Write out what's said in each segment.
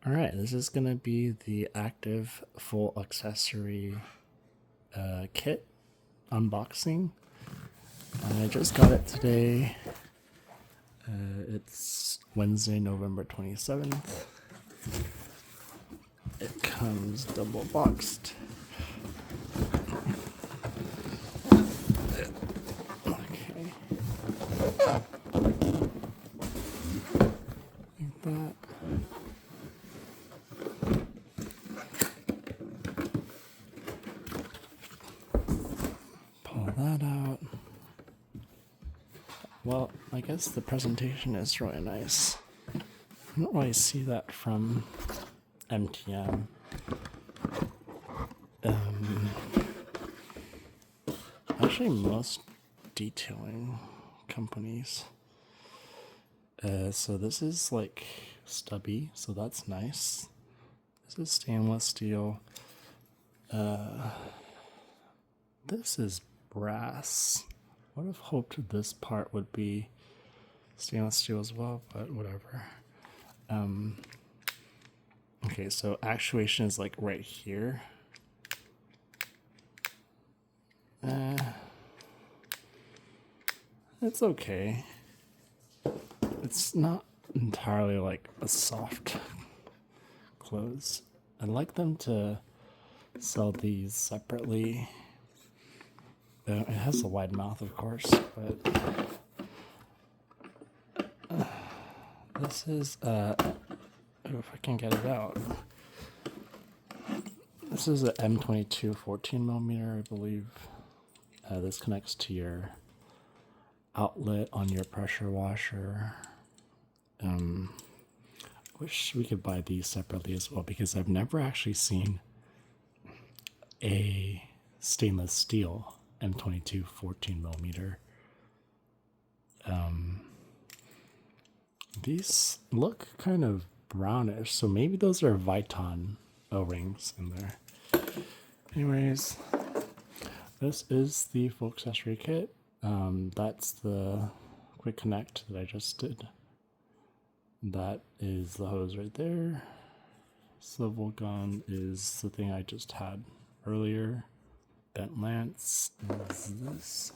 Alright, this is going to be the active full accessory kit unboxing. I just got it today. It's Wednesday, November 27th. It comes double boxed. Okay. Like that. Pull that out. Well, I guess the presentation is really nice. I don't really see that from MTM. Actually, most detailing companies. So this is like stubby, so that's nice. This is stainless steel. This is brass. Would have hoped this part would be stainless steel as well, but whatever. Okay, so actuation is like right here. It's okay. It's not entirely like a soft close. I'd like them to sell these separately. It has a wide mouth, of course, but this is if I can get it out. This is a M22 14mm, I believe. This connects to your outlet on your pressure washer. Wish we could buy these separately as well, because I've never actually seen a stainless steel M22 14mm. These look kind of brownish, so maybe those are Viton O-rings in there. Anyways, this is the full accessory kit. That's the quick connect that I just did. That is the hose right there. Swivel gun is the thing I just had earlier. Bent lance is this.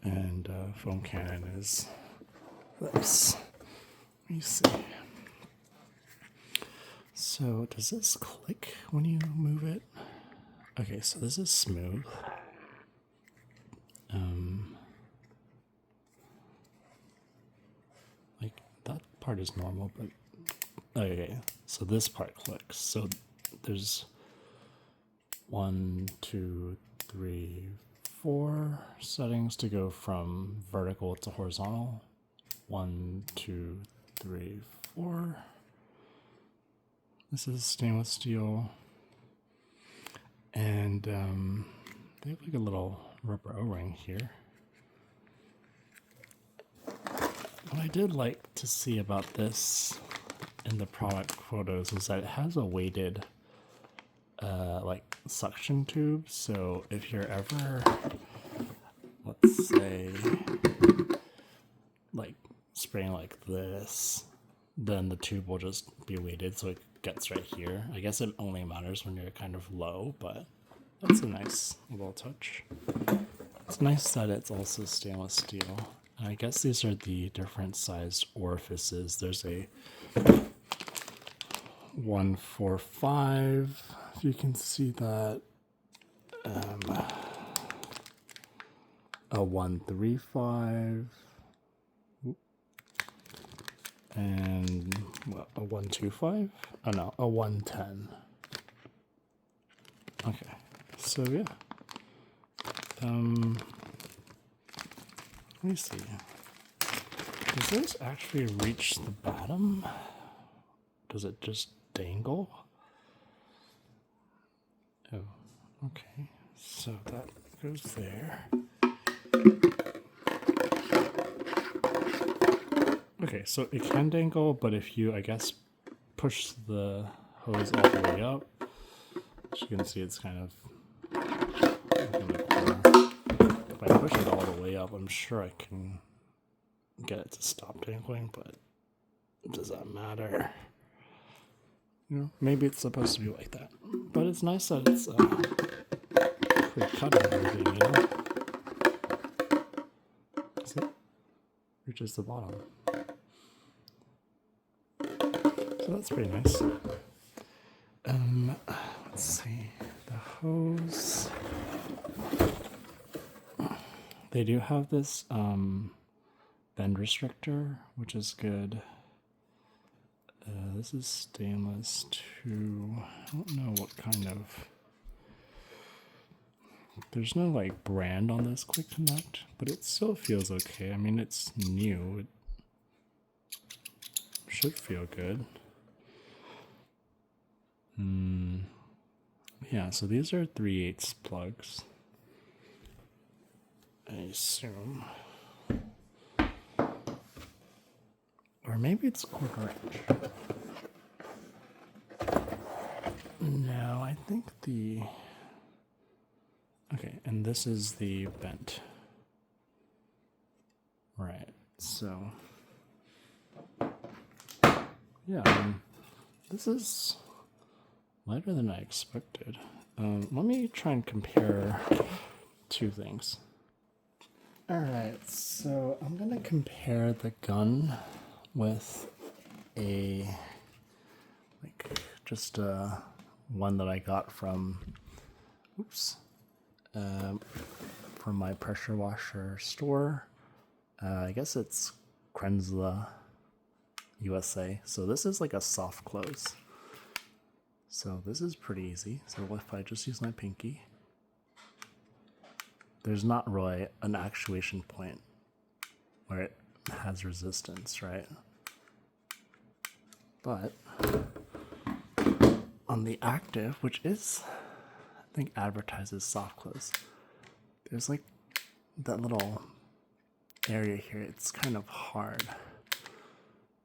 And foam cannon is this. Let me see. So does this click when you move it? Okay, so this is smooth. Like that part is normal, but okay, so this part clicks. So there's 1, 2, 3, 4 settings to go from vertical to horizontal. 1, 2, 3, 4. This is stainless steel. And they have like a little rubber O-ring here. What I did like to see about this in the product photos is that it has a weighted like suction tube. So if you're ever, let's say, like spraying like this, then the tube will just be weighted so it gets right here. I guess it only matters when you're kind of low, but that's a nice little touch. It's nice that it's also stainless steel. And I guess these are the different sized orifices. There's a 145, if you can see that. A 135. And what, a 125? Oh no, a 110. Okay, so yeah. Let me see. Does this actually reach the bottom? Does it just dangle? Oh, okay. So that goes there. Okay, so it can dangle, but if you, I guess, push the hose all the way up, as you can see, it's kind of in the corner. If I push it all the way up, I'm sure I can get it to stop dangling, but does that matter? You know, maybe it's supposed to be like that, but it's nice that it's pre-cut and everything, you know? See? Reaches the bottom. So that's pretty nice. Let's see. The hose. They do have this bend restrictor, which is good. This is stainless too. I don't know what kind of. There's no like brand on this quick connect, but it still feels okay. I mean, it's new. It should feel good. Yeah, so these are 3/8 plugs, I assume. Or maybe it's 1/4 inch. No, I think the... Okay, and this is the bent. Right, so... Yeah, this is lighter than I expected. Let me try and compare two things. Alright, so I'm gonna compare the gun with a, like, just one that I got from, from my pressure washer store. I guess it's Krenzla USA. So this is like a soft close. So this is pretty easy. So if I just use my pinky, there's not really an actuation point where it has resistance, right? But on the active, which is, I think advertises soft close, there's like that little area here. It's kind of hard.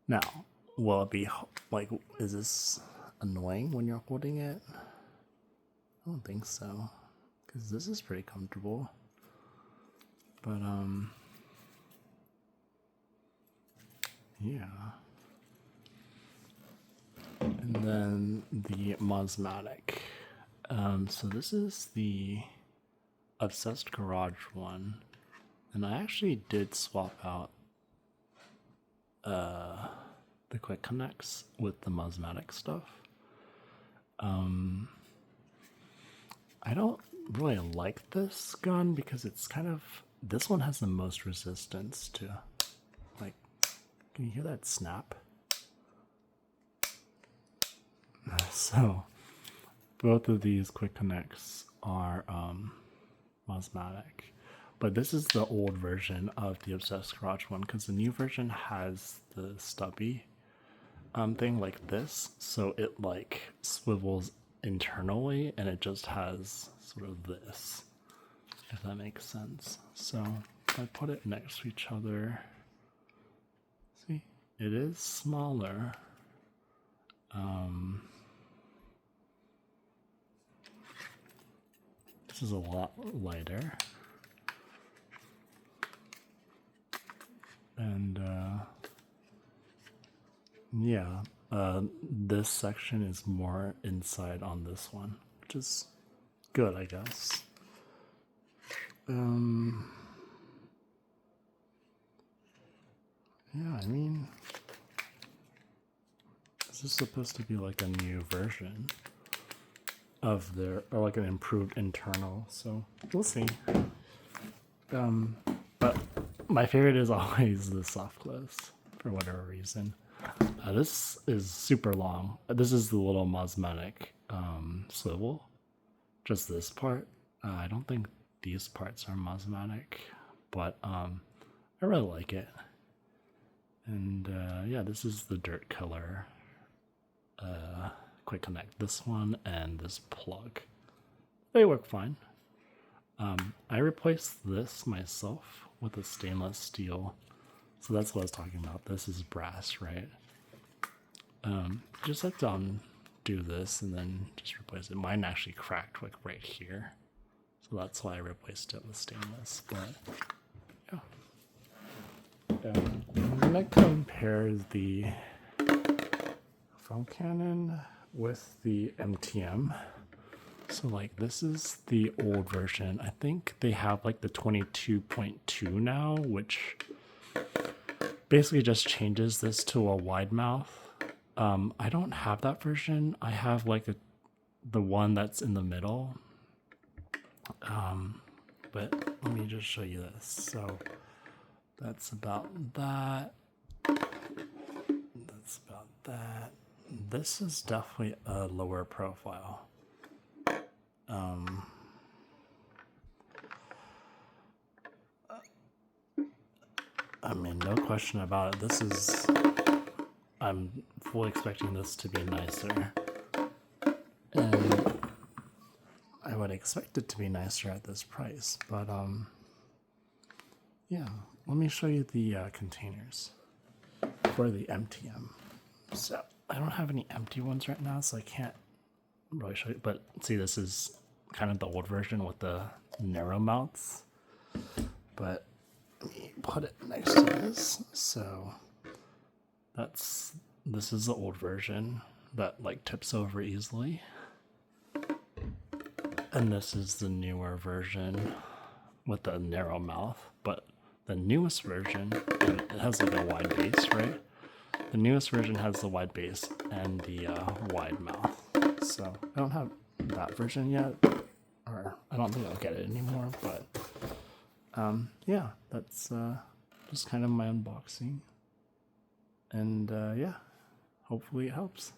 Now, will it be like, is this annoying when you're holding it? I don't think so, because this is pretty comfortable. But yeah. And then the Mosmatic. So this is the Obsessed Garage one, and I actually did swap out the quick connects with the Mosmatic stuff. I don't really like this gun because it's kind of, this one has the most resistance to, like, can you hear that snap? So both of these quick connects are Mosmatic, but this is the old version of the Obsessed Garage one, because the new version has the stubby thing like this, so it like swivels internally and it just has sort of this, if that makes sense. So if I put it next to each other, see, it is smaller. This is a lot lighter. And yeah, this section is more inside on this one, which is good, I guess. Yeah, I mean, this is supposed to be like a new version of their, or like an improved internal, so we'll see. But my favorite is always the soft close for whatever reason. This is super long. This is the little Mosmatic swivel, just this part. I don't think these parts are Mosmatic, but I really like it. And yeah, this is the dirt color quick connect. This one and this plug, they work fine. I replaced this myself with a stainless steel, so that's what I was talking about. This is brass, right? Just have to do this and then just replace it. Mine actually cracked like right here, so that's why I replaced it with stainless. But yeah, I'm gonna compare the foam cannon with the MTM. So like this is the old version. I think they have like the 22.2 now, which basically just changes this to a wide mouth. I don't have that version. I have like the one that's in the middle. But let me just show you this. So that's about that. That's about that. This is definitely a lower profile. I mean, no question about it. This is, I'm fully expecting this to be nicer. And I would expect it to be nicer at this price, but yeah, let me show you the containers for the MTM. So I don't have any empty ones right now, so I can't really show you, but see, this is kind of the old version with the narrow mouths, but let me put it next to this. So this is the old version that like tips over easily. And this is the newer version with the narrow mouth, but the newest version, and it has like a wide base, right? The newest version has the wide base and the wide mouth. So I don't have that version yet, or I don't think I'll get it anymore, but yeah, that's just kind of my unboxing. And yeah, hopefully it helps.